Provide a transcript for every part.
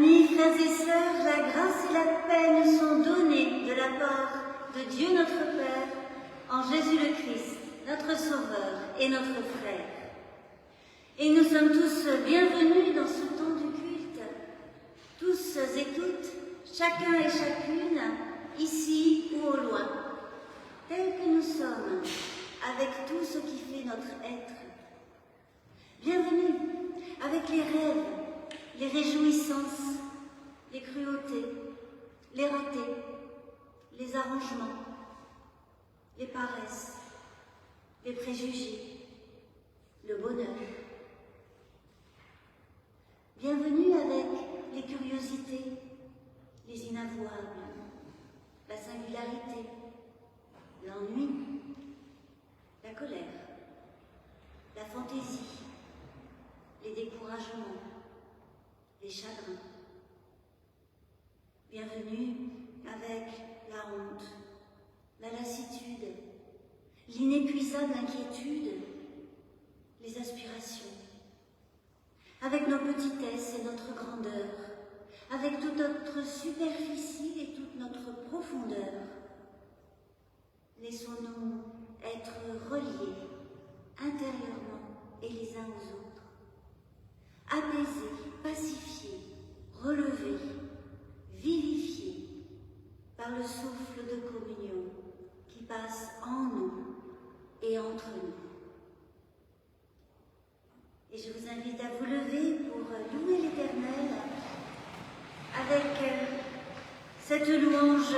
Amis, frères et sœurs, la grâce et la paix nous sont données de la part de Dieu notre Père, en Jésus le Christ, notre Sauveur et notre frère. Et nous sommes tous bienvenus dans ce temps du culte, tous et toutes, chacun et chacune, ici ou au loin, tels que nous sommes, avec tout ce qui fait notre être. Bienvenue avec les rêves, les réjouissances, les cruautés, les ratés, les arrangements, les paresses, les préjugés, le bonheur. Bienvenue avec les curiosités, les inavouables, la singularité, l'ennui, la colère, la fantaisie, les découragements, les chagrins. Bienvenue avec la honte, la lassitude, l'inépuisable inquiétude, les aspirations, avec nos petitesses et notre grandeur, avec toute notre superficie et toute notre profondeur. Laissons-nous être reliés intérieurement et les uns aux autres, apaisés, pacifiés, relevés, vivifiés par le souffle de communion qui passe en nous et entre nous. Et je vous invite à vous lever pour louer l'Éternel avec cette louange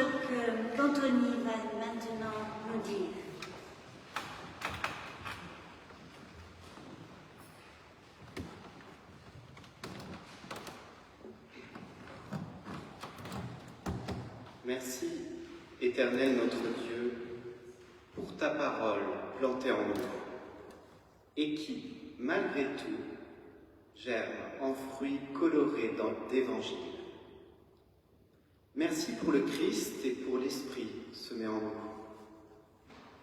qu'Anthony va maintenant nous dire. Merci, Éternel notre Dieu, pour ta parole plantée en nous, et qui, malgré tout, germe en fruits colorés d'Évangile. Merci pour le Christ et pour l'Esprit semé en nous,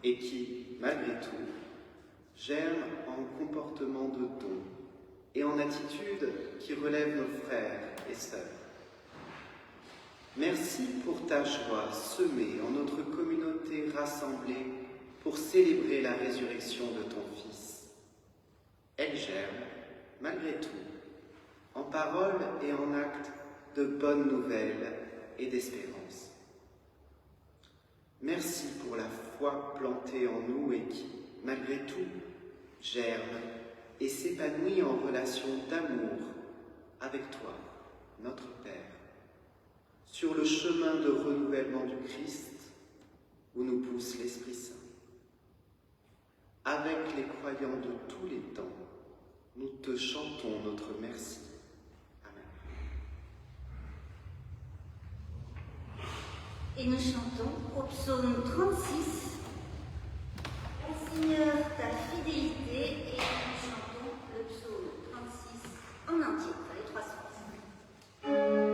et qui, malgré tout, germe en comportement de don et en attitude qui relève nos frères et sœurs. Merci pour ta joie semée en notre communauté rassemblée pour célébrer la résurrection de ton Fils. Elle germe, malgré tout, en paroles et en actes de bonnes nouvelles et d'espérance. Merci pour la foi plantée en nous et qui, malgré tout, germe et s'épanouit en relation d'amour avec toi, notre Père, sur le chemin de renouvellement du Christ où nous pousse l'Esprit Saint. Avec les croyants de tous les temps, nous te chantons notre merci. Amen. Et nous chantons au psaume 36, « Ô Seigneur, ta fidélité » et nous chantons le psaume 36 en entier, les 300. Amen.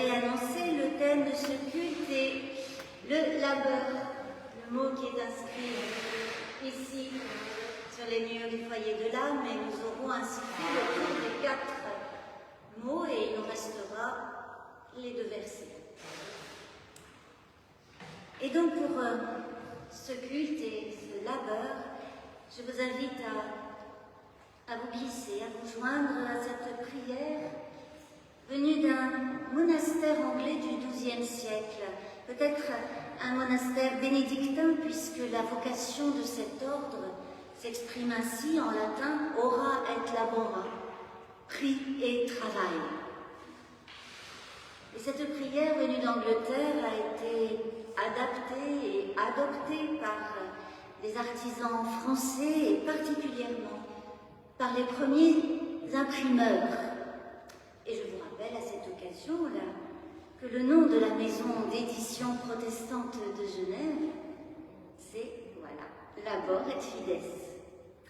l'avez annoncé, le thème de ce culte est le labeur, le mot qui est inscrit ici sur les murs du foyer de l'âme, et nous aurons ainsi fait le tour des 4 mots et il nous restera les 2 versets. Et donc pour ce culte et ce labeur, je vous invite à vous glisser, à vous joindre à cette prière venue d'un monastère anglais du XIIe siècle, peut-être un monastère bénédictin, puisque la vocation de cet ordre s'exprime ainsi en latin « ora et labora », prie et travail. Et cette prière venue d'Angleterre a été adaptée et adoptée par les artisans français et particulièrement par les premiers imprimeurs. Et je vous rappelle à cette occasion là, que le nom de la maison d'édition protestante de Genève, c'est, voilà, Labor et Fides,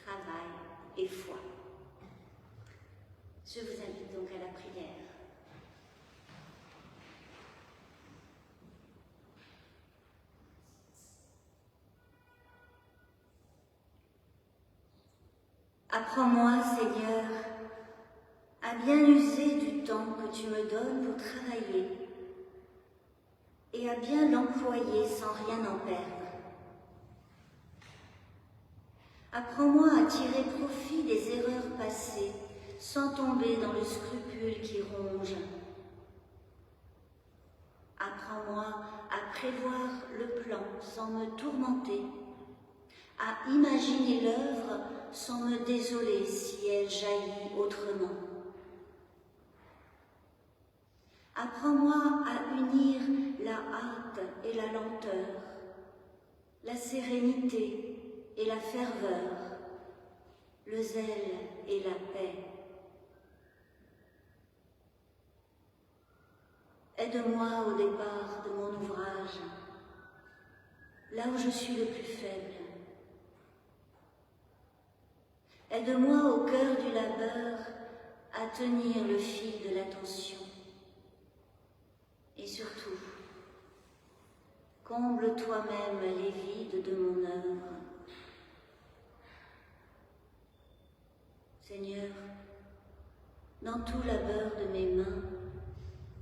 travail et foi. Je vous invite donc à la prière. Apprends-moi, Seigneur, à bien user du temps que tu me donnes pour travailler et à bien l'employer sans rien en perdre. Apprends-moi à tirer profit des erreurs passées sans tomber dans le scrupule qui ronge. Apprends-moi à prévoir le plan sans me tourmenter, à imaginer l'œuvre sans me désoler si elle jaillit autrement. Apprends-moi à unir la hâte et la lenteur, la sérénité et la ferveur, le zèle et la paix. Aide-moi au départ de mon ouvrage, là où je suis le plus faible. Aide-moi au cœur du labeur à tenir le fil de l'attention. Et surtout, comble toi-même les vides de mon œuvre. Seigneur, dans tout labeur de mes mains,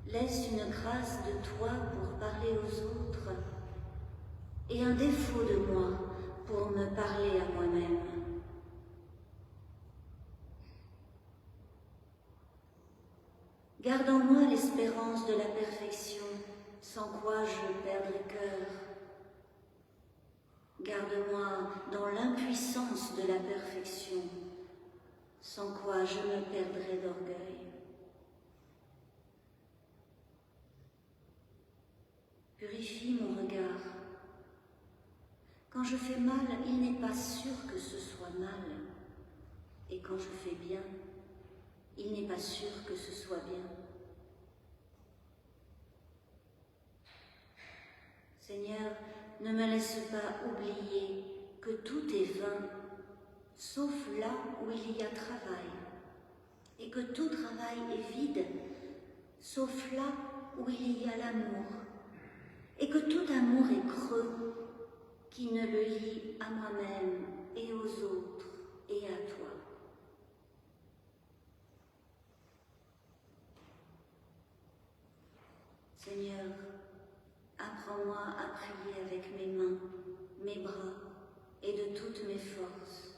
laisse une grâce de toi pour parler aux autres et un défaut de moi pour me parler à moi-même. Garde en moi l'espérance de la perfection, sans quoi je perdrai cœur. Garde-moi dans l'impuissance de la perfection, sans quoi je me perdrai d'orgueil. Purifie mon regard. Quand je fais mal, il n'est pas sûr que ce soit mal. Et quand je fais bien, il n'est pas sûr que ce soit bien. Seigneur, ne me laisse pas oublier que tout est vain, sauf là où il y a travail, et que tout travail est vide, sauf là où il y a l'amour, et que tout amour est creux, qui ne le lie à moi-même et aux autres et à toi. Seigneur, apprends-moi à prier avec mes mains, mes bras et de toutes mes forces.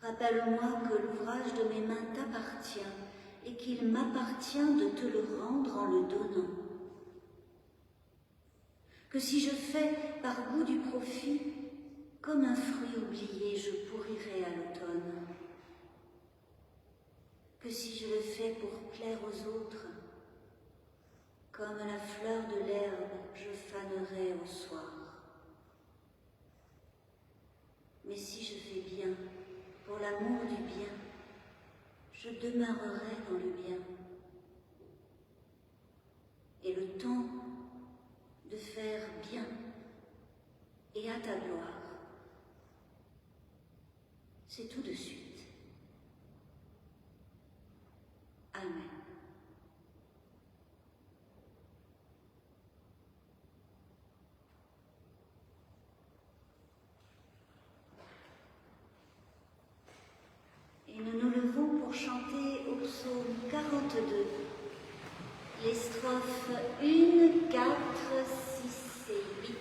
Rappelle-moi que l'ouvrage de mes mains t'appartient et qu'il m'appartient de te le rendre en le donnant. Que si je fais par goût du profit, comme un fruit oublié, je pourrirai à l'automne. Que si je le fais pour plaire aux autres, comme la fleur de l'herbe, je fanerai au soir. Mais si je fais bien, pour l'amour du bien, je demeurerai dans le bien. Et le temps de faire bien et à ta gloire, c'est tout de suite. Amen. chanter au psaume 42, les strophes 1, 4, 6 et 8.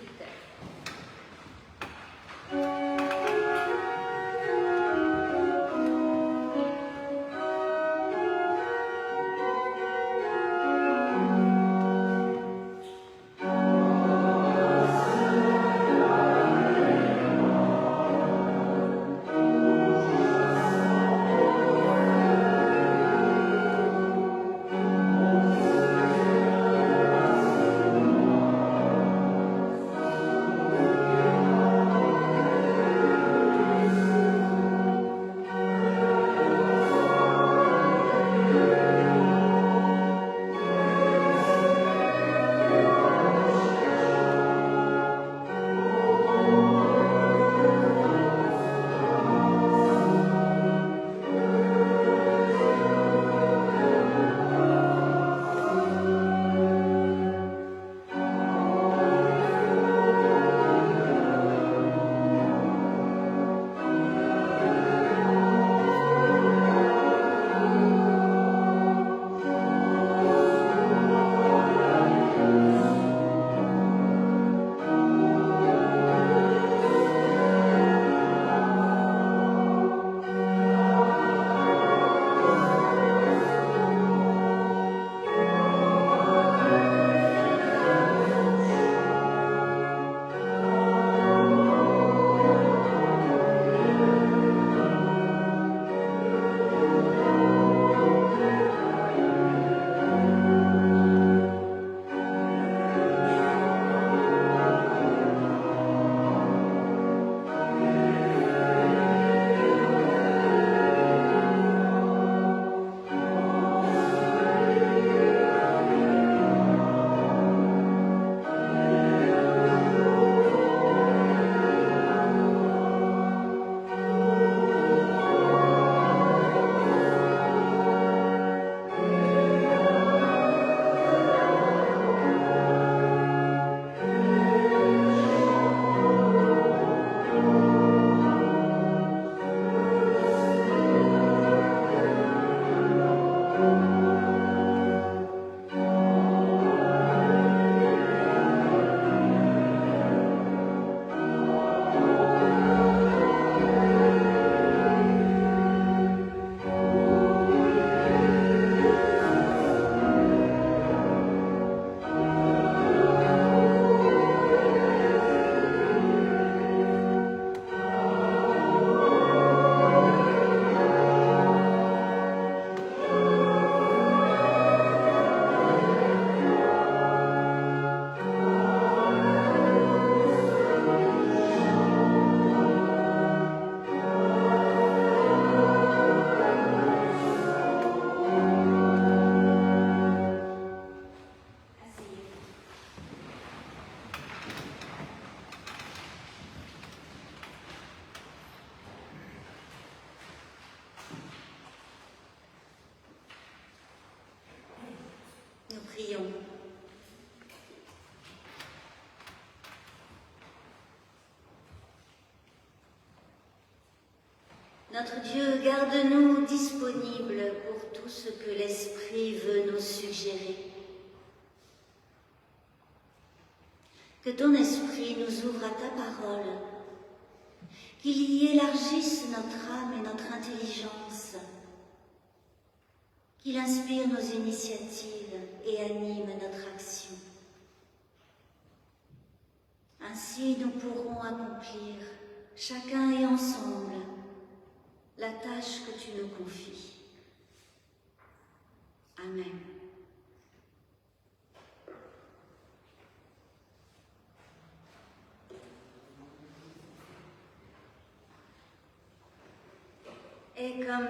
Nous prions. Notre Dieu, garde-nous disponibles pour tout ce que l'Esprit veut nous suggérer. Que ton Esprit nous ouvre à ta parole, qu'il y élargisse notre âme et notre intelligence, qu'il inspire nos initiatives et anime notre action. Ainsi, nous pourrons accomplir, chacun et ensemble, la tâche que tu nous confies. Amen. Et comme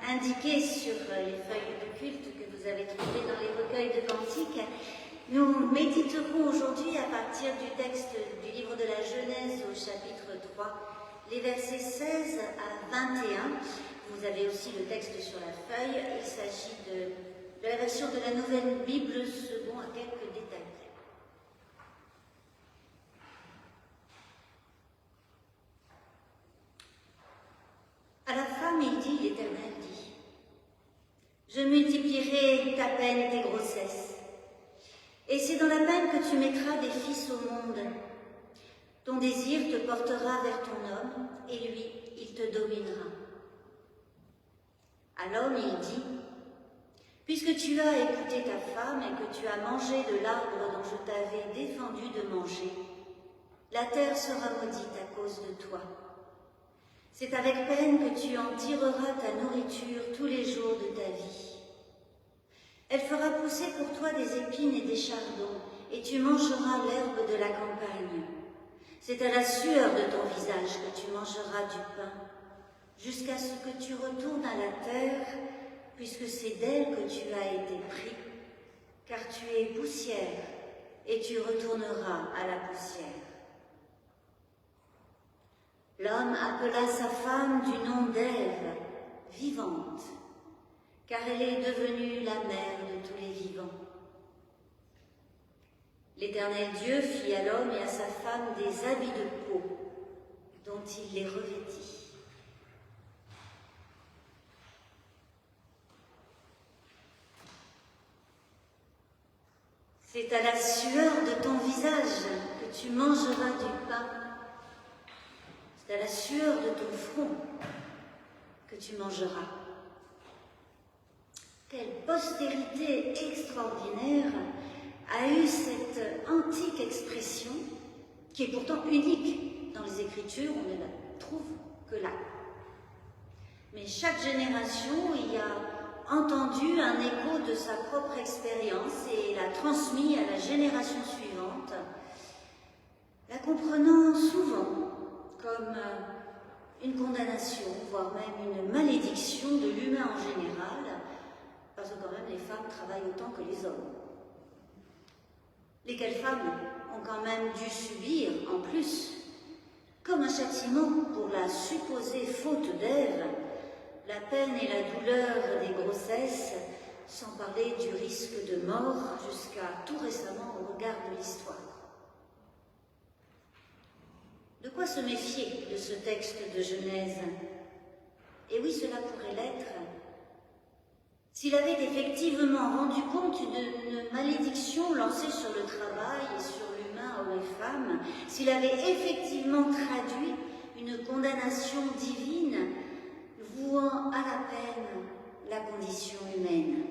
indiqué sur les feuilles de culte que vous avez trouvées dans les recueils de cantiques, nous méditerons aujourd'hui à partir du texte du livre de la Genèse au chapitre 3, les versets 16 à 21. Vous avez aussi le texte sur la feuille. Il s'agit de la version de la Nouvelle Bible selon quelques détails. À la femme, il dit, l'Éternel dit, mérite ta peine et tes grossesses. Et c'est dans la peine que tu mettras des fils au monde. Ton désir te portera vers ton homme, et lui, il te dominera. À l'homme, il dit, « Puisque tu as écouté ta femme et que tu as mangé de l'arbre dont je t'avais défendu de manger, la terre sera maudite à cause de toi. C'est avec peine que tu en tireras ta nourriture tous les jours de ta vie. Elle fera pousser pour toi des épines et des chardons, et tu mangeras l'herbe de la campagne. C'est à la sueur de ton visage que tu mangeras du pain, jusqu'à ce que tu retournes à la terre, puisque c'est d'elle que tu as été pris, car tu es poussière, et tu retourneras à la poussière. » L'homme appela sa femme du nom d'Ève, vivante, car elle est devenue la mère de tous les vivants. L'Éternel Dieu fit à l'homme et à sa femme des habits de peau, dont il les revêtit. C'est à la sueur de ton visage que tu mangeras du pain. C'est à la sueur de ton front que tu mangeras. Quelle postérité extraordinaire a eu cette antique expression, qui est pourtant unique dans les Écritures, on ne la trouve que là. Mais chaque génération y a entendu un écho de sa propre expérience et l'a transmis à la génération suivante, la comprenant souvent comme une condamnation, voire même une malédiction de l'humain en général, parce que quand même les femmes travaillent autant que les hommes. Lesquelles femmes ont quand même dû subir, en plus, comme un châtiment pour la supposée faute d'Ève, la peine et la douleur des grossesses, sans parler du risque de mort jusqu'à tout récemment au regard de l'histoire. De quoi se méfier de ce texte de Genèse? Et oui, cela pourrait l'être. S'il avait effectivement rendu compte d'une malédiction lancée sur le travail et sur l'humain, homme et femme, s'il avait effectivement traduit une condamnation divine, vouant à la peine la condition humaine.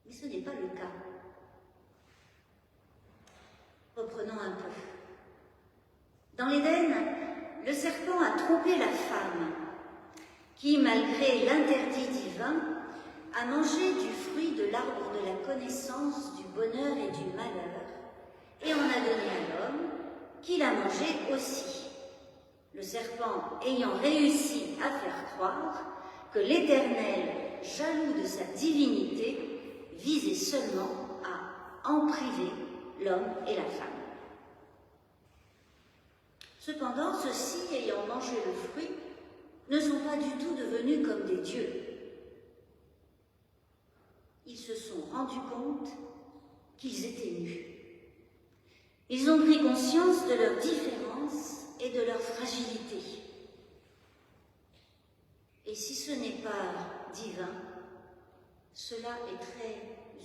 Mais ce n'est pas le cas. Reprenons un peu. Dans l'Éden, le serpent a trompé la femme, qui, malgré l'interdit divin, a mangé du fruit de l'arbre de la connaissance du bonheur et du malheur, et en a donné à l'homme, qui l'a mangé aussi. Le serpent ayant réussi à faire croire que l'Éternel, jaloux de sa divinité, visait seulement à en priver l'homme et la femme. Cependant, ceux-ci, ayant mangé le fruit, ne sont pas du tout devenus comme des dieux. Ils se sont rendus compte qu'ils étaient nus. Ils ont pris conscience de leur différence et de leur fragilité. Et si ce n'est pas divin, cela est très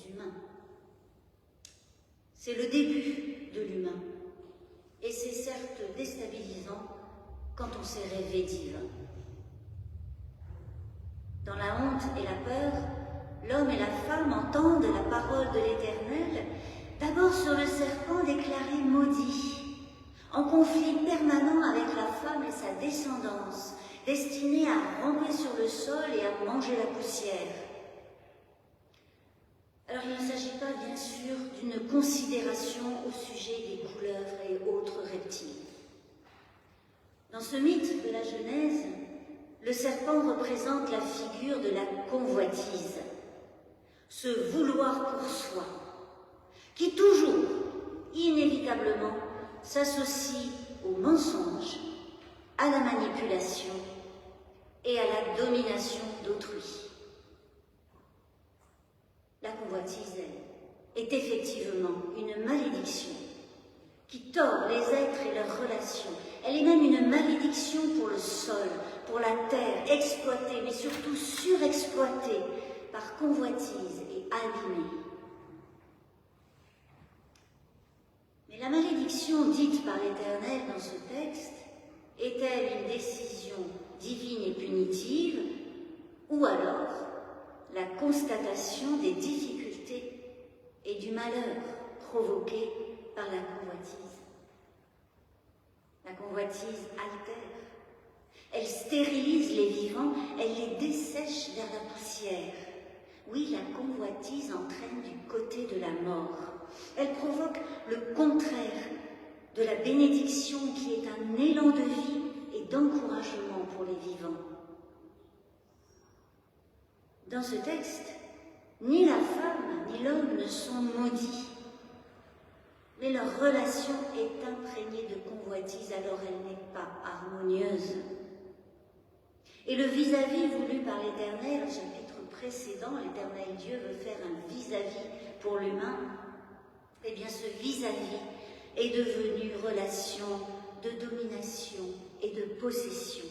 humain. C'est le début de l'humain, et c'est certes déstabilisant quand on s'est rêvé divin. Dans la honte et la peur, l'homme et la femme entendent la parole de l'Éternel, d'abord sur le serpent déclaré maudit, en conflit permanent avec la femme et sa descendance, destinée à ramper sur le sol et à manger la poussière. Alors il ne s'agit pas bien sûr d'une considération au sujet des couleuvres et autres reptiles. Dans ce mythe de la Genèse, le serpent représente la figure de la convoitise, ce vouloir pour soi, qui toujours, inévitablement, s'associe au mensonge, à la manipulation et à la domination d'autrui. La convoitise, elle, est effectivement une malédiction qui tord les êtres et leurs relations. Elle est même une malédiction pour le sol, pour la terre, exploitée, mais surtout surexploitée par convoitise et abîmée. Mais la malédiction dite par l'Éternel dans ce texte est-elle une décision divine et punitive, ou alors la constatation des difficultés et du malheur provoqué par la convoitise? La convoitise altère, elle stérilise les vivants, elle les dessèche vers la poussière. Oui, la convoitise entraîne du côté de la mort. Elle provoque le contraire de la bénédiction qui est un élan de vie et d'encouragement pour les vivants. Dans ce texte, ni la femme ni l'homme ne sont maudits, mais leur relation est imprégnée de convoitise, alors elle n'est pas harmonieuse. Et le vis-à-vis voulu par l'Éternel, au chapitre précédent, l'Éternel Dieu veut faire un vis-à-vis pour l'humain. Eh bien, ce vis-à-vis est devenu relation de domination et de possession.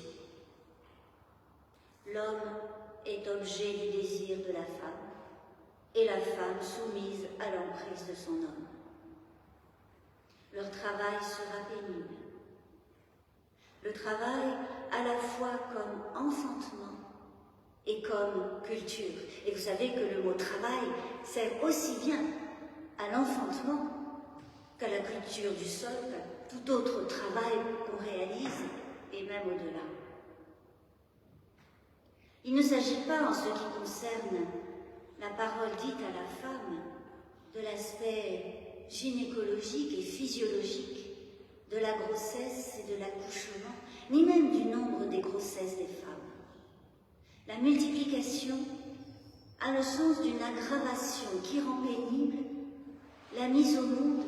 L'homme est objet du désir de la femme, et la femme soumise à l'emprise de son homme. Leur travail sera pénible. Le travail à la fois comme enfantement et comme culture. Et vous savez que le mot travail sert aussi bien à l'enfantement qu'à la culture du sol, qu'à tout autre travail qu'on réalise, et même au-delà. Il ne s'agit pas, en ce qui concerne la parole dite à la femme, de l'aspect gynécologique et physiologique de la grossesse et de l'accouchement, ni même du nombre des grossesses des femmes. La multiplication a le sens d'une aggravation qui rend pénible la mise au monde,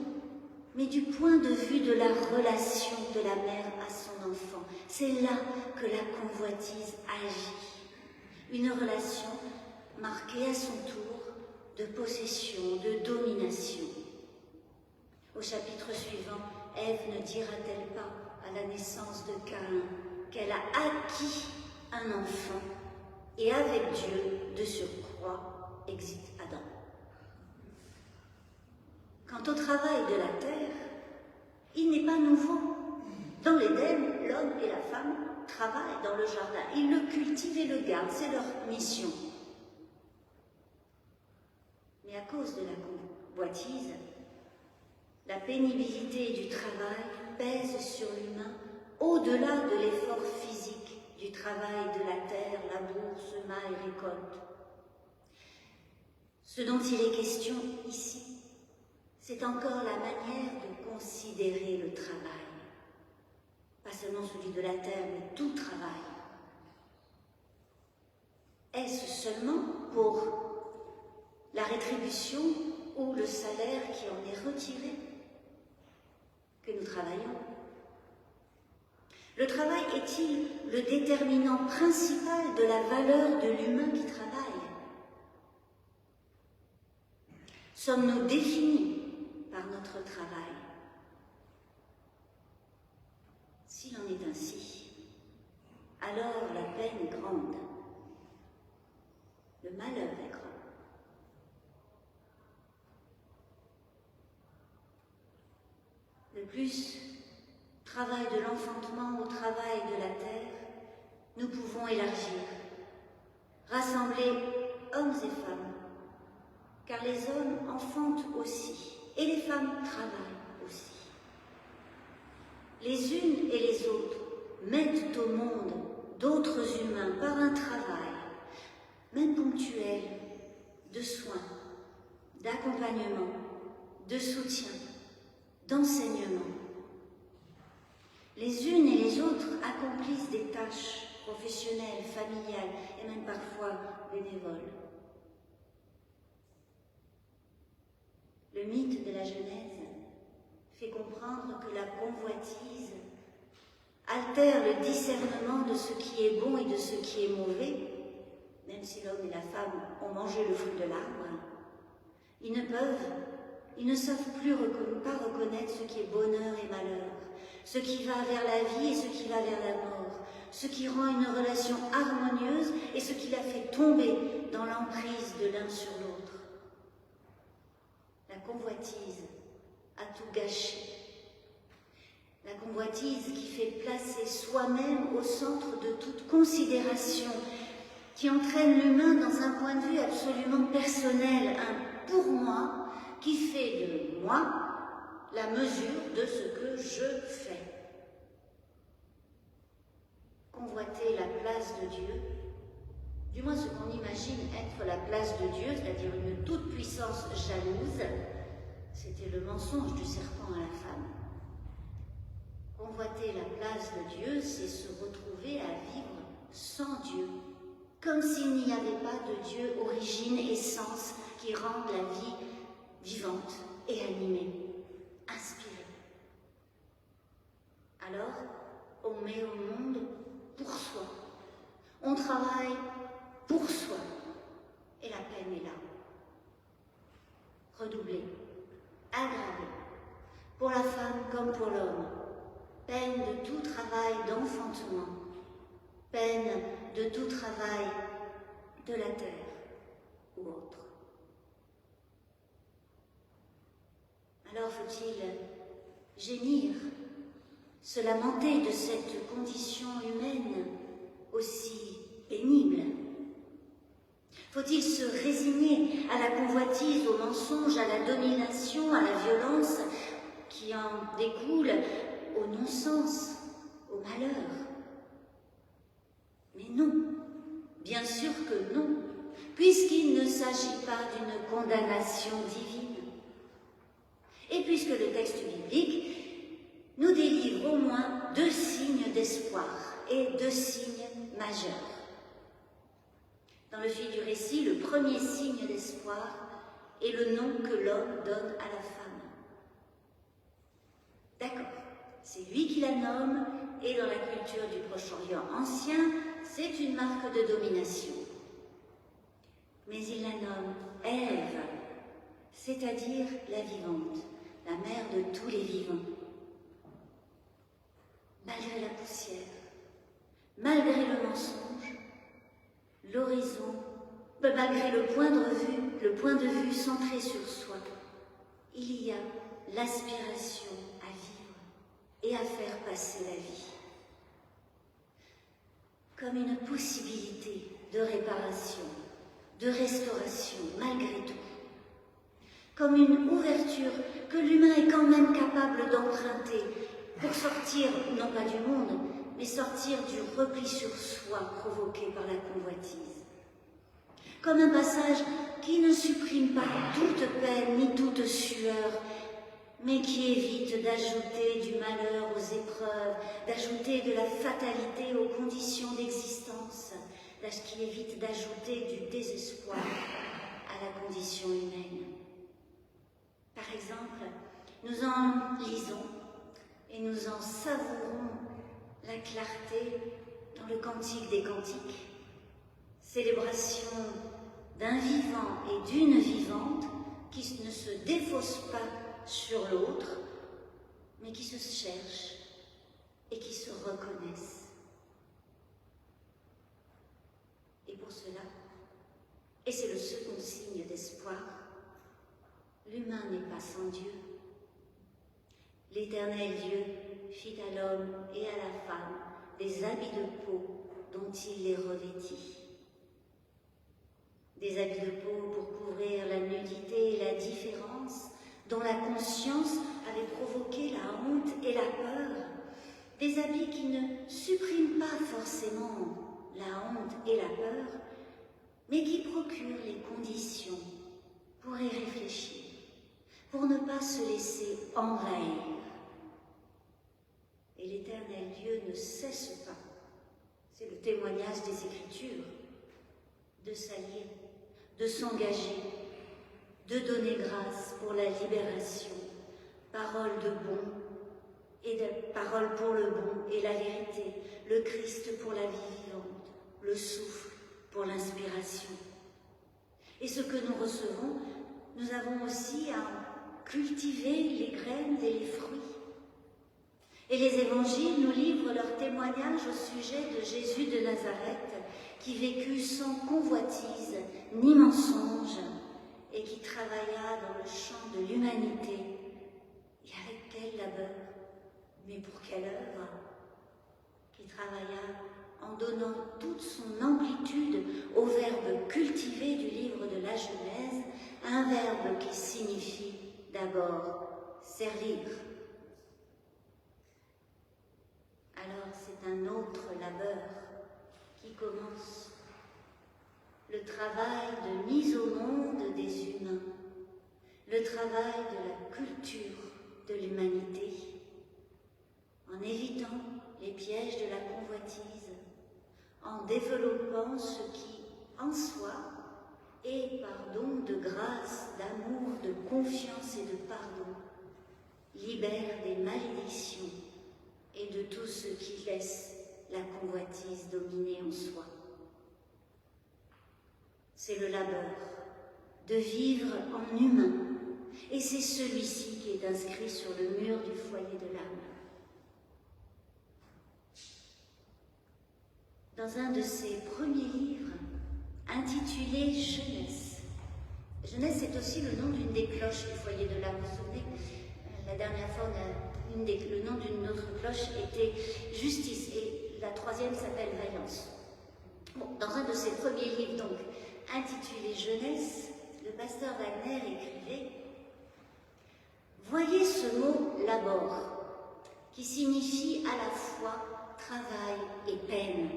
mais du point de vue de la relation de la mère à son enfant. C'est là que la convoitise agit. Une relation marquée à son tour de possession, de domination. Au chapitre suivant, Ève ne dira-t-elle pas à la naissance de Caïn qu'elle a acquis un enfant et avec Dieu, de surcroît, exit Adam. Quant au travail de la terre, il n'est pas nouveau. Dans l'Éden, l'homme et la femme travaillent dans le jardin. Ils le cultivent et le gardent, c'est leur mission. Mais à cause de la convoitise, la pénibilité du travail pèse sur l'humain au-delà de l'effort physique du travail de la terre, labour, semaille, récolte. Ce dont il est question ici, c'est encore la manière de considérer le travail. Pas seulement celui de la terre, mais tout travail. Est-ce seulement pour la rétribution ou le salaire qui en est retiré que nous travaillons? Le travail est-il le déterminant principal de la valeur de l'humain qui travaille? Sommes-nous définis par notre travail? S'il en est ainsi, alors la peine est grande, le malheur est grand. De plus, travail de l'enfantement au travail de la terre, nous pouvons élargir, rassembler hommes et femmes, car les hommes enfantent aussi, et les femmes travaillent aussi. Les unes et les autres mettent au monde d'autres humains par un travail, même ponctuel, de soins, d'accompagnement, de soutien, d'enseignement. Les unes et les autres accomplissent des tâches professionnelles, familiales et même parfois bénévoles. Le mythe de la Genèse fait comprendre que la convoitise altère le discernement de ce qui est bon et de ce qui est mauvais. Même si l'homme et la femme ont mangé le fruit de l'arbre, ils ne savent plus pas reconnaître ce qui est bonheur et malheur, ce qui va vers la vie et ce qui va vers la mort, ce qui rend une relation harmonieuse et ce qui la fait tomber dans l'emprise de l'un sur l'autre. La convoitise a tout gâché. La convoitise qui fait placer soi-même au centre de toute considération, qui entraîne l'humain dans un point de vue absolument personnel, un pour moi, qui fait de moi la mesure de ce que je fais. Convoiter la place de Dieu, du moins ce qu'on imagine être la place de Dieu, c'est-à-dire une toute-puissance jalouse, c'était le mensonge du serpent à la femme. Convoiter la place de Dieu, c'est se retrouver à vivre sans Dieu, comme s'il n'y avait pas de Dieu, origine, essence, qui rende la vie vivante et animée, inspirée. Alors, on met au monde pour soi. On travaille pour soi. Et la peine est là. Redoublée, aggravée, pour la femme comme pour l'homme. Peine de tout travail d'enfantement. Peine de tout travail de la terre ou autre. Alors faut-il gémir, se lamenter de cette condition humaine aussi pénible? Faut-il se résigner à la convoitise, au mensonge, à la domination, à la violence qui en découle, au non-sens, au malheur? Mais non, bien sûr que non, puisqu'il ne s'agit pas d'une condamnation divine. Et puisque le texte biblique nous délivre au moins 2 signes d'espoir et 2 signes majeurs. Dans le fil du récit, le premier signe d'espoir est le nom que l'homme donne à la femme. D'accord, c'est lui qui la nomme, et dans la culture du Proche-Orient ancien, c'est une marque de domination. Mais il la nomme Ève, c'est-à-dire la vivante, la mère de tous les vivants. Malgré la poussière, malgré le mensonge, l'horizon, malgré le point de vue centré sur soi, il y a l'aspiration à vivre et à faire passer la vie. Comme une possibilité de réparation, de restauration, malgré tout. Comme une ouverture que l'humain est quand même capable d'emprunter pour sortir, non pas du monde, mais sortir du repli sur soi provoqué par la convoitise. Comme un passage qui ne supprime pas toute peine ni toute sueur, mais qui évite d'ajouter du malheur aux épreuves, d'ajouter de la fatalité aux conditions d'existence, qui évite d'ajouter du désespoir à la condition humaine. Par exemple, nous en lisons et nous en savourons la clarté dans le Cantique des Cantiques, célébration d'un vivant et d'une vivante qui ne se défaussent pas sur l'autre, mais qui se cherchent et qui se reconnaissent. Et pour cela, et c'est le second signe d'espoir, l'humain n'est pas sans Dieu. L'Éternel Dieu fit à l'homme et à la femme des habits de peau dont il les revêtit. Des habits de peau pour couvrir la nudité et la différence, dont la conscience avait provoqué la honte et la peur. Des habits qui ne suppriment pas forcément la honte et la peur, mais qui procurent les conditions pour y réfléchir, pour ne pas se laisser envahir. Et l'Éternel Dieu ne cesse pas, c'est le témoignage des Écritures, de s'allier, de s'engager, de donner grâce pour la libération, parole de bon et de parole pour le bon et la vérité, le Christ pour la vie vivante, le souffle pour l'inspiration. Et ce que nous recevons, nous avons aussi à cultiver les graines et les fruits. Et les évangiles nous livrent leur témoignage au sujet de Jésus de Nazareth, qui vécut sans convoitise ni mensonge et qui travailla dans le champ de l'humanité. Et avec quel labeur, mais pour quelle œuvre? Qui travailla en donnant toute son amplitude au verbe cultivé du livre de la Genèse, un verbe qui signifie d'abord servir. Alors c'est un autre labeur qui commence, le travail de mise au monde des humains, le travail de la culture de l'humanité, en évitant les pièges de la convoitise, en développant ce qui, en soi, est par don de grâce, d'amour, de confiance et de pardon, libère des malédictions et de tout ce qui laisse la convoitise dominer en soi. C'est le labeur de vivre en humain, et c'est celui-ci qui est inscrit sur le mur du foyer de l'âme. Dans un de ses premiers livres, intitulé Jeunesse. Jeunesse est aussi le nom d'une des cloches du foyer de l'âme. Vous vous souvenez, la dernière fois, le nom d'une autre cloche était Justice, et la troisième s'appelle Vaillance. Bon, dans un de ses premiers livres, donc, intitulé Jeunesse, le pasteur Wagner écrivait « Voyez ce mot « labor » qui signifie à la fois travail et peine.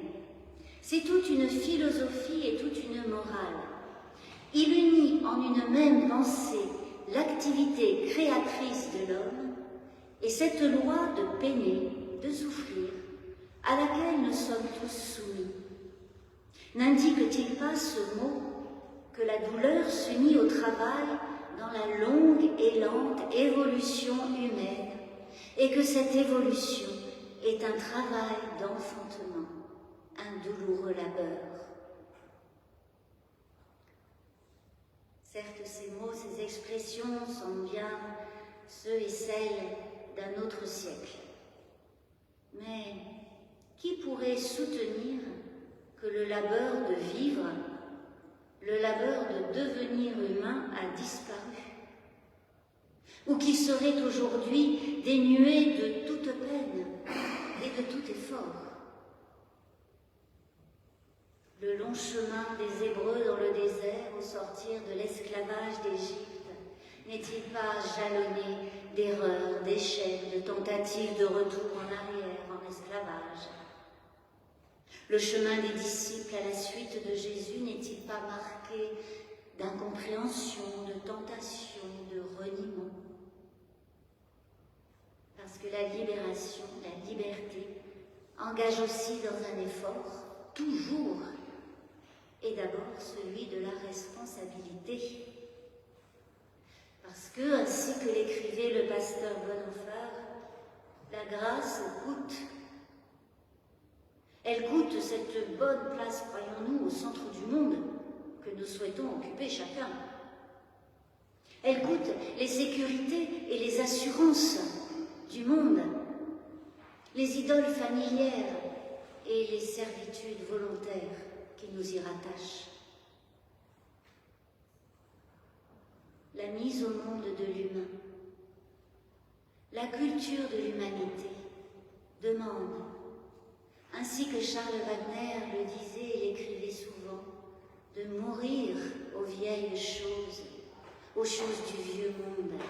C'est toute une philosophie et toute une morale. Il unit en une même pensée l'activité créatrice de l'homme et cette loi de peiner, de souffrir, à laquelle nous sommes tous soumis. N'indique-t-il pas ce mot que la douleur s'unit au travail dans la longue et lente évolution humaine et que cette évolution est un travail d'enfantement, un douloureux labeur? Certes, ces mots, ces expressions sont bien ceux et celles d'un autre siècle. Mais qui pourrait soutenir que le labeur de vivre, le labeur de devenir humain a disparu? Ou qui serait aujourd'hui dénué de toute peine et de tout effort? Le long chemin des Hébreux dans le désert au sortir de l'esclavage d'Égypte n'est-il pas jalonné d'erreurs, d'échecs, de tentatives de retour en arrière, en esclavage? Le chemin des disciples à la suite de Jésus n'est-il pas marqué d'incompréhension, de tentation, de reniement? Parce que la libération, la liberté, engage aussi dans un effort, toujours, et d'abord celui de la responsabilité. Parce que, ainsi que l'écrivait le pasteur Bonhoeffer, la grâce coûte. Elle coûte cette bonne place, croyons-nous, au centre du monde que nous souhaitons occuper chacun. Elle coûte les sécurités et les assurances du monde, les idoles familières et les servitudes volontaires qui nous y rattachent. La mise au monde de l'humain, la culture de l'humanité demande, ainsi que Charles Wagner le disait et l'écrivait souvent, de mourir aux vieilles choses, aux choses du vieux monde,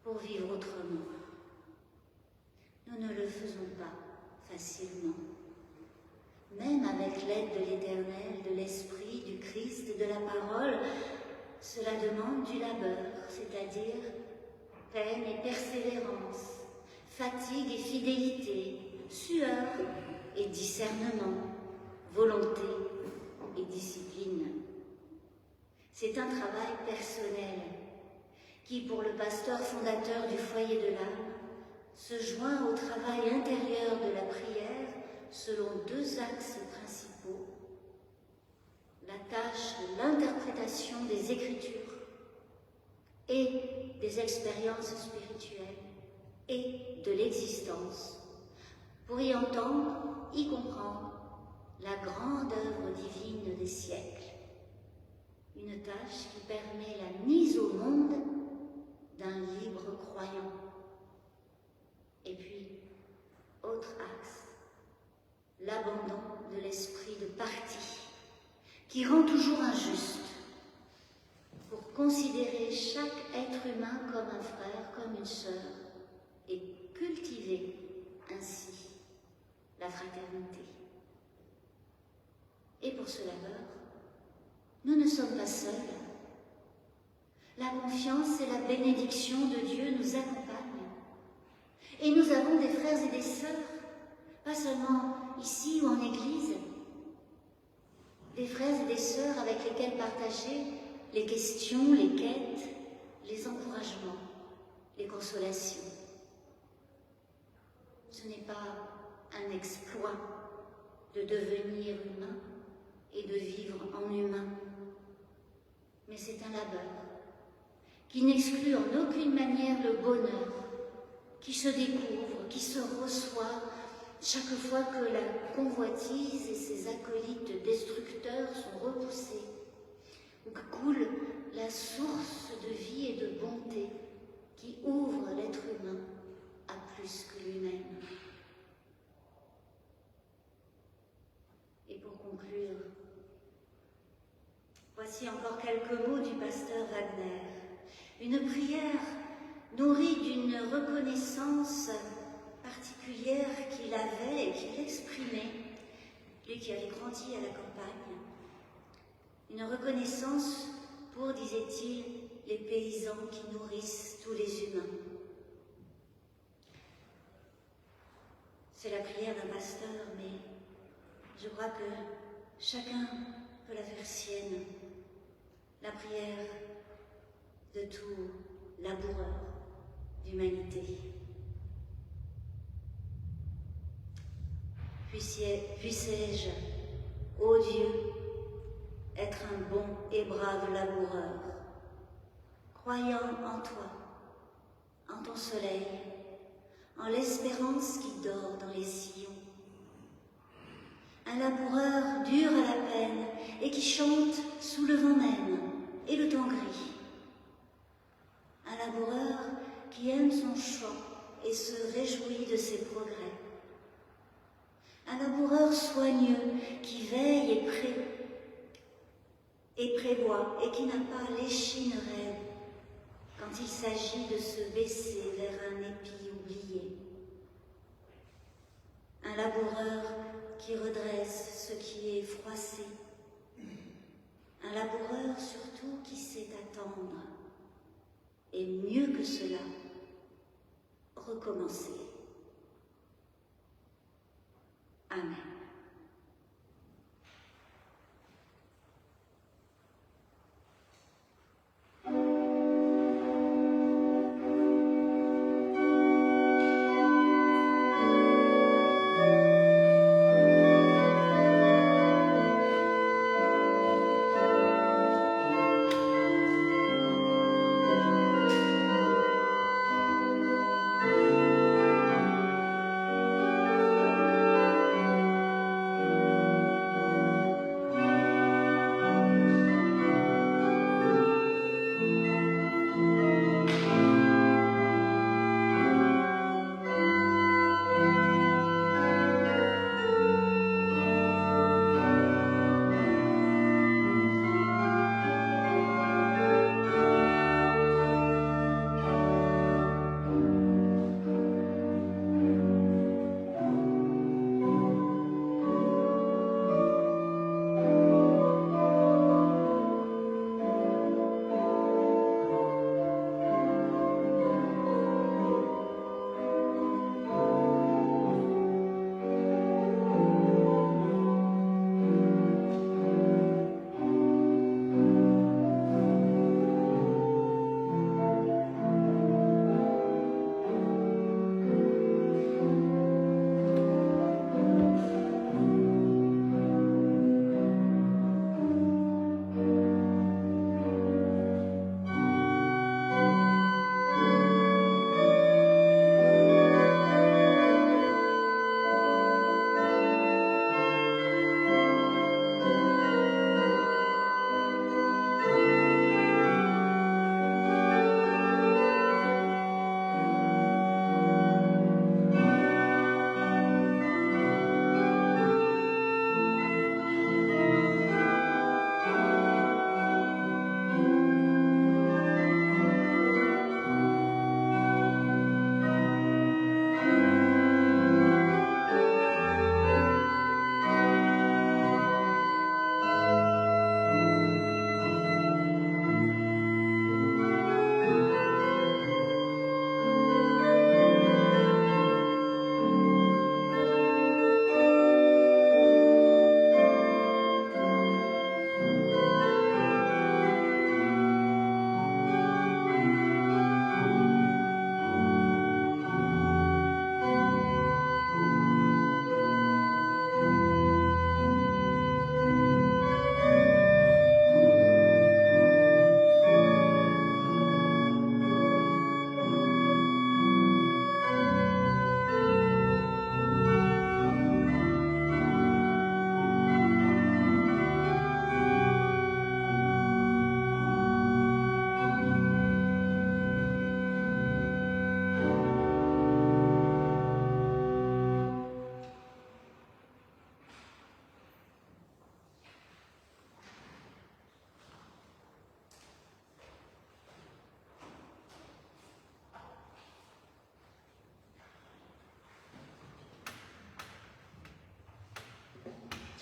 pour vivre autrement. Nous ne le faisons pas facilement. Même avec l'aide de l'Éternel, de l'Esprit, du Christ, de la parole, cela demande du labeur, c'est-à-dire peine et persévérance, fatigue et fidélité, sueur et discernement, volonté et discipline. C'est un travail personnel qui, pour le pasteur fondateur du foyer de l'âme, se joint au travail intérieur de la prière selon deux axes principaux: la tâche de l'interprétation des Écritures et des expériences spirituelles, et de l'existence, pour y entendre, y comprendre la grande œuvre divine des siècles. Une tâche qui permet la mise au monde d'un libre croyant. Et puis, autre axe, l'abandon de l'esprit de parti, qui rend toujours injuste, pour considérer chaque être humain comme un frère, comme une sœur, et cultiver ainsi la fraternité. Et pour ce labeur, nous ne sommes pas seuls. La confiance et la bénédiction de Dieu nous accompagnent. Et nous avons des frères et des sœurs, pas seulement ici ou en Église, des frères et des sœurs avec lesquels partager les questions, les quêtes, les encouragements, les consolations. Ce n'est pas un exploit de devenir humain et de vivre en humain, mais c'est un labeur qui n'exclut en aucune manière le bonheur, qui se découvre, qui se reçoit chaque fois que la convoitise et ses acolytes destructeurs sont repoussés, où coule la source de vie et de bonté qui ouvre l'être humain à plus que lui-même. Et pour conclure, voici encore quelques mots du pasteur Wagner, une prière nourrie d'une reconnaissance particulière qu'il avait et qu'il exprimait, lui qui avait grandi à la campagne, une reconnaissance pour, disait-il, les paysans qui nourrissent tous les humains. C'est la prière d'un pasteur, mais je crois que chacun peut la faire sienne, la prière de tout laboureur d'humanité. Puissé-je, ô Dieu, être un bon et brave laboureur, croyant en toi, en ton soleil, en l'espérance qui dort dans les sillons. Un laboureur dur à la peine et qui chante sous le vent même et le temps gris. Un laboureur qui aime son champ et se réjouit de ses progrès. Un laboureur soigneux qui veille et prévoit et qui n'a pas l'échine raide quand il s'agit de se baisser vers un épi oublié. Un laboureur qui redresse ce qui est froissé. Un laboureur surtout qui sait attendre. Et mieux que cela, recommencer. Amen.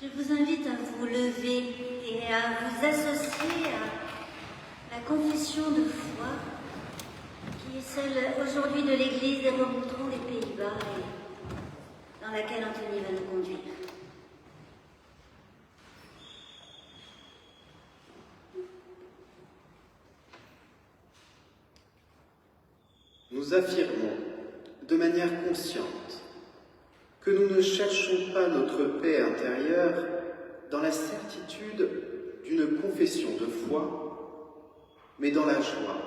Je vous invite à vous lever et à vous associer à la confession de foi qui est celle aujourd'hui de l'Église des Remontrants des Pays-Bas et dans laquelle Anthony va nous conduire. Nous affirmons de manière consciente que nous ne cherchons pas notre paix intérieure dans la certitude d'une confession de foi, mais dans la joie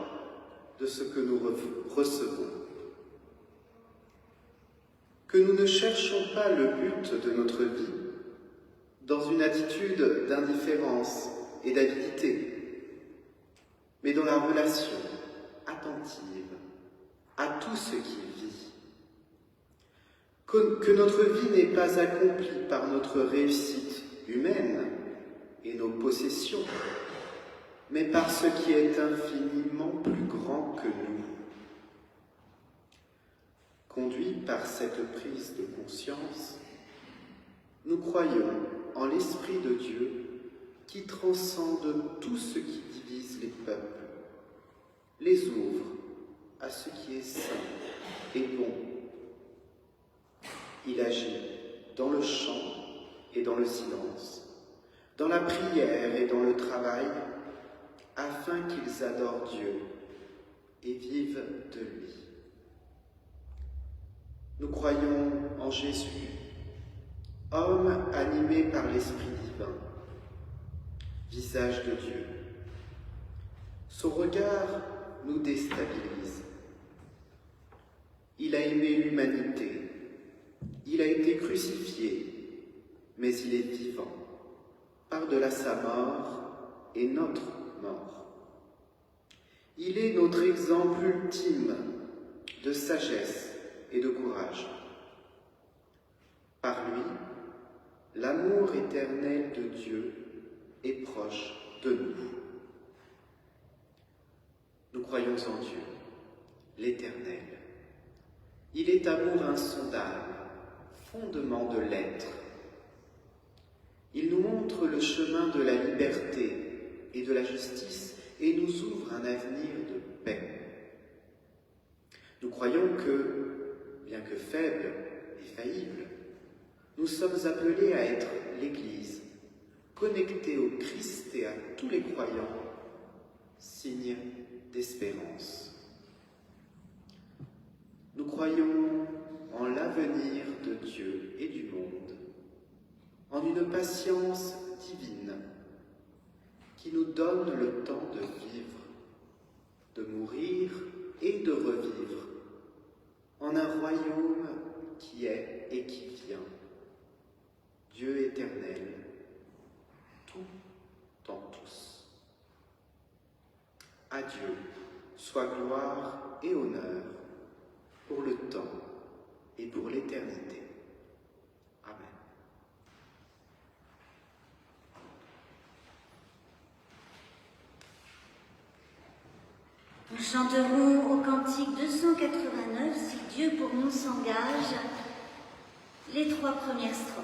de ce que nous recevons. Que nous ne cherchons pas le but de notre vie dans une attitude d'indifférence et d'avidité, mais dans la relation attentive à tout ce qui vit. Que notre vie n'est pas accomplie par notre réussite humaine et nos possessions, mais par ce qui est infiniment plus grand que nous. Conduits par cette prise de conscience, nous croyons en l'Esprit de Dieu qui transcende tout ce qui divise les peuples, les ouvre à ce qui est saint et bon. Il agit dans le chant et dans le silence, dans la prière et dans le travail, afin qu'ils adorent Dieu et vivent de lui. Nous croyons en Jésus, homme animé par l'Esprit divin, visage de Dieu. Son regard nous déstabilise. Il a aimé l'humanité, il a été crucifié, mais il est vivant, par-delà sa mort et notre mort. Il est notre exemple ultime de sagesse et de courage. Par lui, l'amour éternel de Dieu est proche de nous. Nous croyons en Dieu, l'Éternel. Il est amour insondable, fondement de l'être. Il nous montre le chemin de la liberté et de la justice et nous ouvre un avenir de paix. Nous croyons que, bien que faibles et faillibles, nous sommes appelés à être l'Église, connectée au Christ et à tous les croyants, signe d'espérance. Nous croyons en l'avenir de Dieu et du monde, en une patience divine qui nous donne le temps de vivre, de mourir et de revivre, en un royaume qui est et qui vient, Dieu éternel, tout en tous. À Dieu soit gloire et honneur pour le temps et pour l'éternité. Amen. Nous chanterons au cantique 289, Si Dieu pour nous s'engage, les 3 premières strophes.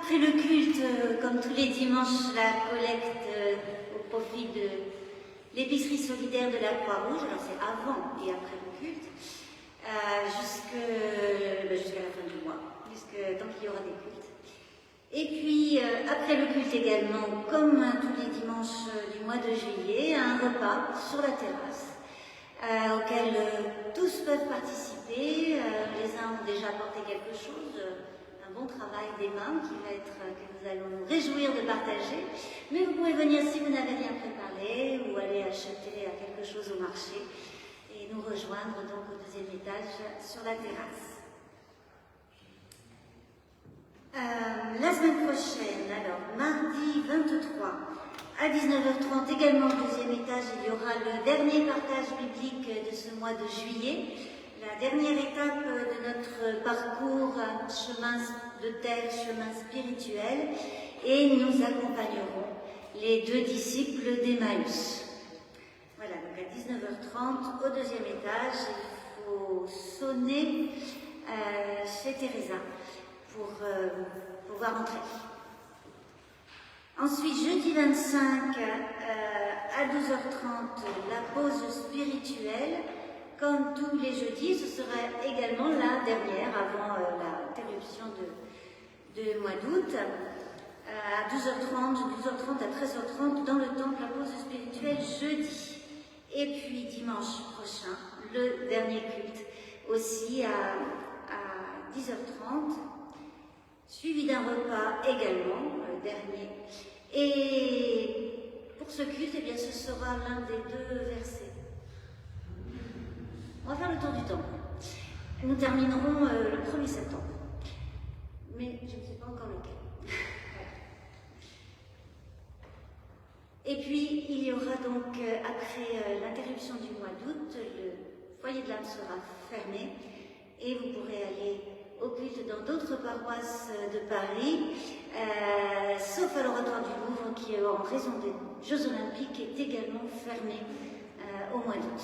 Après le culte, comme tous les dimanches, la collecte au profit de l'épicerie solidaire de la Croix-Rouge. Alors c'est avant et après le culte, jusqu'à la fin du mois, tant qu'il y aura des cultes. Et puis, après le culte également, comme tous les dimanches du mois de juillet, un repas sur la terrasse, auquel tous peuvent participer. Les uns ont déjà apporté quelque chose, un bon travail des mains que nous allons nous réjouir de partager. Mais vous pouvez venir si vous n'avez rien préparé ou aller acheter quelque chose au marché et nous rejoindre donc au deuxième étage sur la terrasse. La semaine prochaine, alors mardi 23 à 19h30, également au deuxième étage, il y aura le dernier partage biblique de ce mois de juillet, la dernière étape de notre parcours chemin de terre, chemin spirituel, et nous accompagnerons les 2 disciples d'Emmaüs. Voilà, donc à 19h30, au deuxième étage, il faut sonner chez Teresa pour pouvoir entrer. Ensuite, jeudi 25 à 12h30, la pause spirituelle. Comme tous les jeudis, ce sera également la dernière avant l'interruption de mois d'août. À 12h30 à 13h30 dans le temple, la pause spirituelle jeudi. Et puis dimanche prochain, le dernier culte, aussi à 10h30. Suivi d'un repas également, le dernier. Et pour ce culte, eh bien, ce sera l'un des 2 versets. On va faire le tour du temple. Nous terminerons le 1er septembre. Mais je ne sais pas encore lequel. Et puis, il y aura donc, après l'interruption du mois d'août, le foyer de l'âme sera fermé et vous pourrez aller au culte dans d'autres paroisses de Paris, sauf à l'oratoire du Louvre qui, en raison des Jeux Olympiques, est également fermé au mois d'août.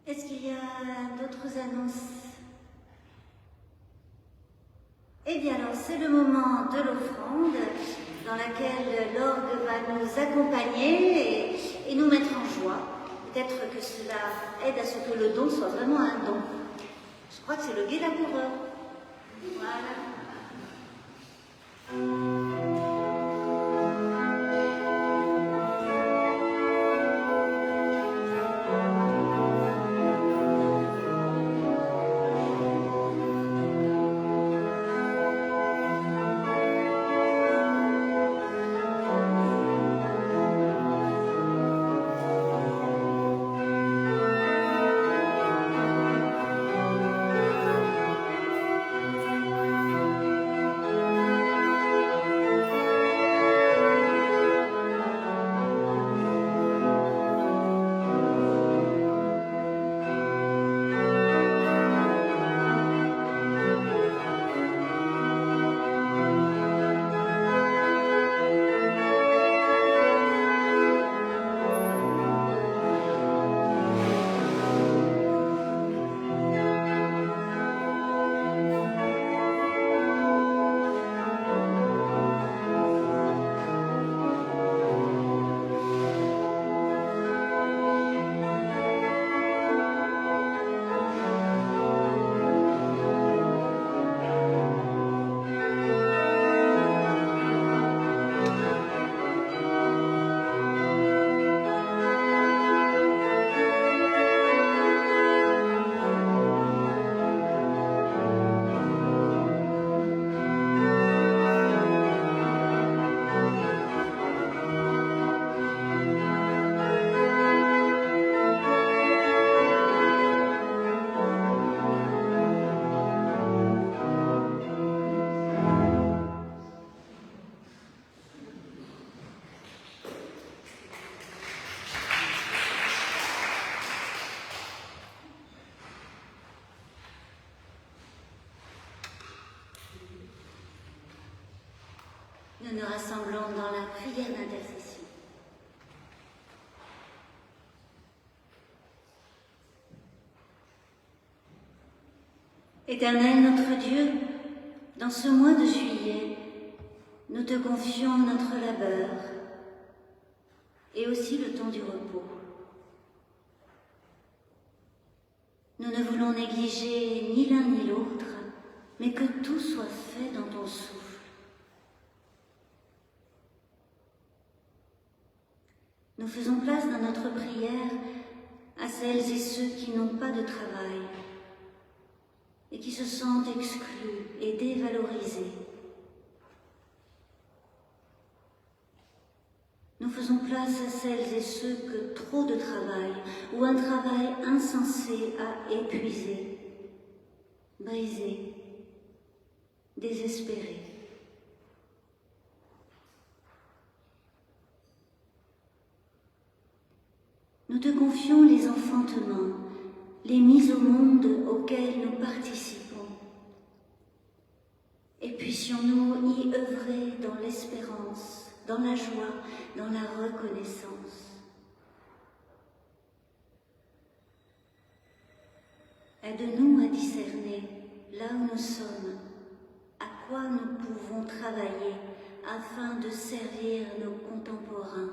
Est-ce qu'il y a d'autres annonces? Eh bien alors, c'est le moment de l'offrande dans laquelle l'orgue va nous accompagner et nous mettre en joie. Peut-être que cela aide à ce que le don soit vraiment un don. Je crois que c'est le gai laboureur. Voilà. Nous nous rassemblons dans la prière d'intercession. Éternel notre Dieu, Dans ce mois de juillet, nous te confions notre labeur et aussi le temps du repos. Nous ne voulons négliger ni l'un ni l'autre, mais que tout soit fait dans ton souffle. Nous faisons place dans notre prière à celles et ceux qui n'ont pas de travail et qui se sentent exclus et dévalorisés. Nous faisons place à celles et ceux que trop de travail ou un travail insensé a épuisé, brisé, désespéré. Nous te confions les enfantements, les mises au monde auxquelles nous participons. Et puissions-nous y œuvrer dans l'espérance, dans la joie, dans la reconnaissance. Aide-nous à discerner là où nous sommes, à quoi nous pouvons travailler afin de servir nos contemporains.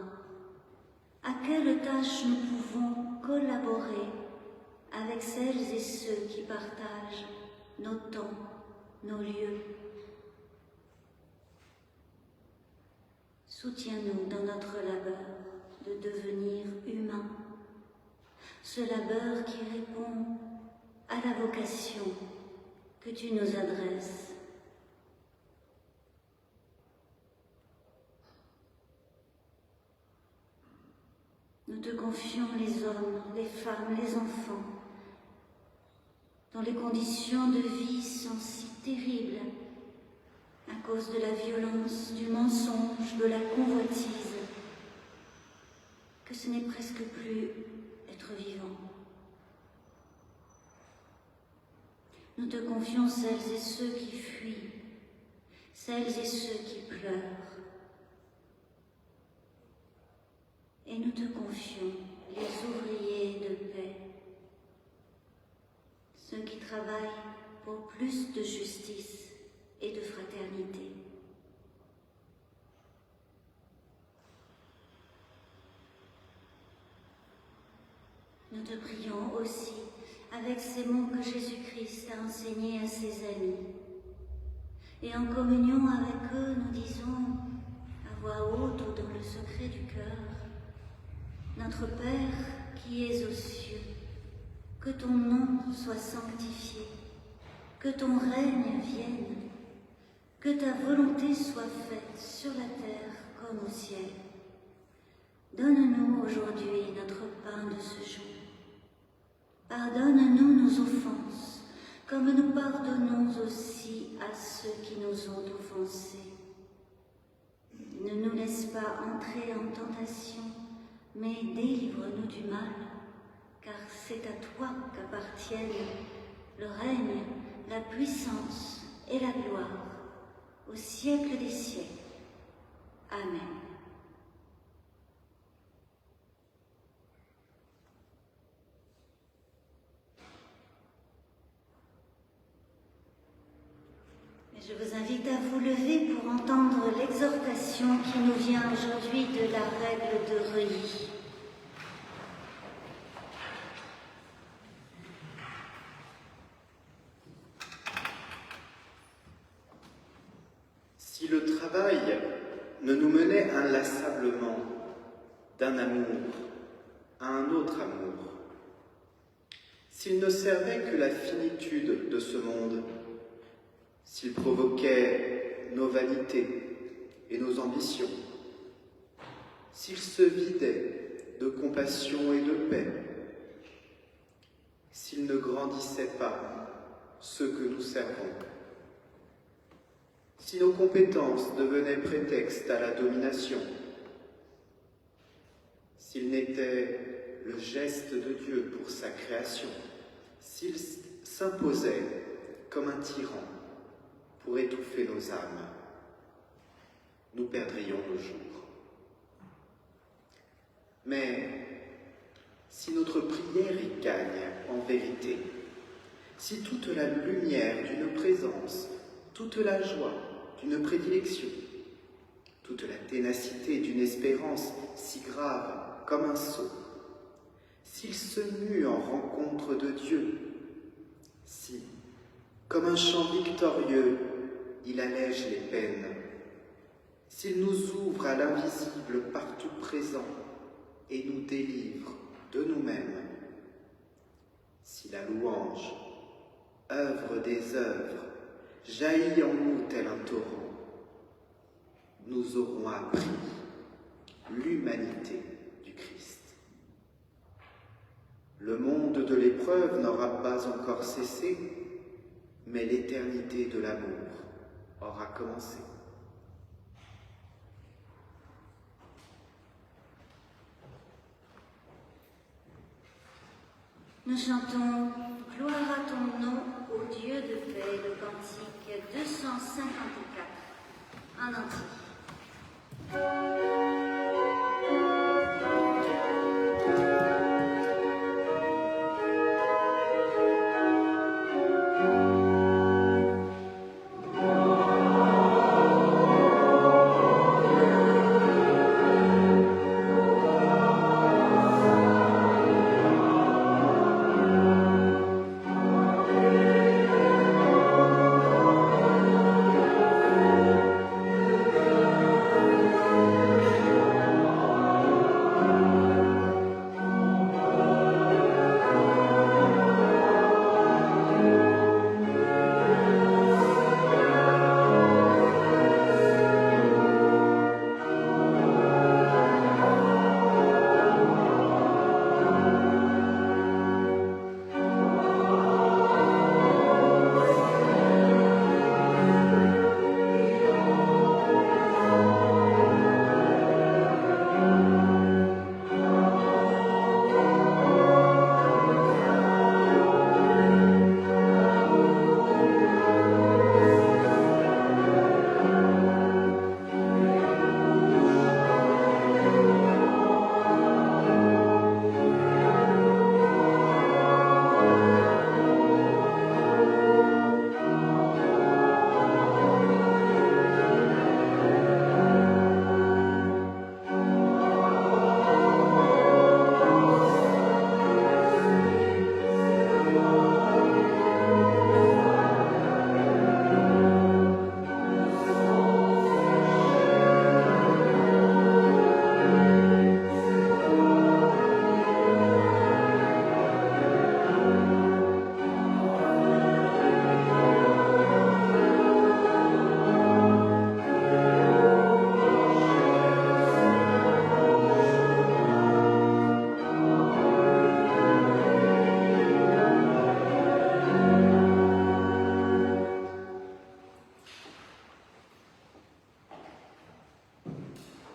À quelles tâches nous pouvons collaborer avec celles et ceux qui partagent nos temps, nos lieux. Soutiens-nous dans notre labeur de devenir humain, ce labeur qui répond à la vocation que tu nous adresses. Nous te confions les hommes, les femmes, les enfants, dont les conditions de vie sont si terribles à cause de la violence, du mensonge, de la convoitise, que ce n'est presque plus être vivant. Nous te confions celles et ceux qui fuient, celles et ceux qui pleurent. Et nous te confions les ouvriers de paix, ceux qui travaillent pour plus de justice et de fraternité. Nous te prions aussi avec ces mots que Jésus-Christ a enseignés à ses amis. Et en communion avec eux, nous disons à voix haute ou dans le secret du cœur: Notre Père qui es aux cieux, que ton nom soit sanctifié, que ton règne vienne, que ta volonté soit faite sur la terre comme au ciel. Donne-nous aujourd'hui notre pain de ce jour. Pardonne-nous nos offenses, comme nous pardonnons aussi à ceux qui nous ont offensés. Ne nous laisse pas entrer en tentation, mais délivre-nous du mal, car c'est à toi qu'appartiennent le règne, la puissance et la gloire, au siècle des siècles. Amen. Je vous invite à vous lever pour entendre l'exhortation qui nous vient aujourd'hui de la règle de Reuilly. Si le travail ne nous menait inlassablement d'un amour à un autre amour, s'il ne servait que la finitude de ce monde, s'il provoquait nos vanités et nos ambitions, s'il se vidait de compassion et de paix, s'il ne grandissait pas ceux que nous servons, si nos compétences devenaient prétexte à la domination, s'il n'était le geste de Dieu pour sa création, s'il s'imposait comme un tyran pour étouffer nos âmes, nous perdrions nos jours. Mais si notre prière y gagne en vérité, si toute la lumière d'une présence toute la joie d'une prédilection, toute la ténacité d'une espérance si grave comme un sceau, s'il se mue en rencontre de Dieu, si, comme un chant victorieux, il allège les peines, s'il nous ouvre à l'invisible partout présent et nous délivre de nous-mêmes, si la louange, œuvre des œuvres, jaillit en nous tel un torrent, nous aurons appris l'humanité du Christ. Le monde de l'épreuve n'aura pas encore cessé, mais l'éternité de l'amour aura commencé. Nous chantons « Gloire à ton nom, ô Dieu de paix », le cantique 254, en entier.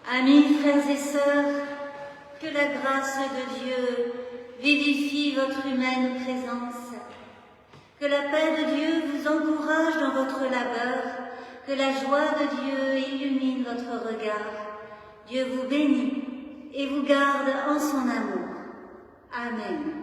Amis, frères et sœurs, que la grâce de Dieu vivifie votre humaine présence, que la paix de Dieu vous encourage dans votre labeur, que la joie de Dieu illumine votre regard. Dieu vous bénit et vous garde en son amour. Amen.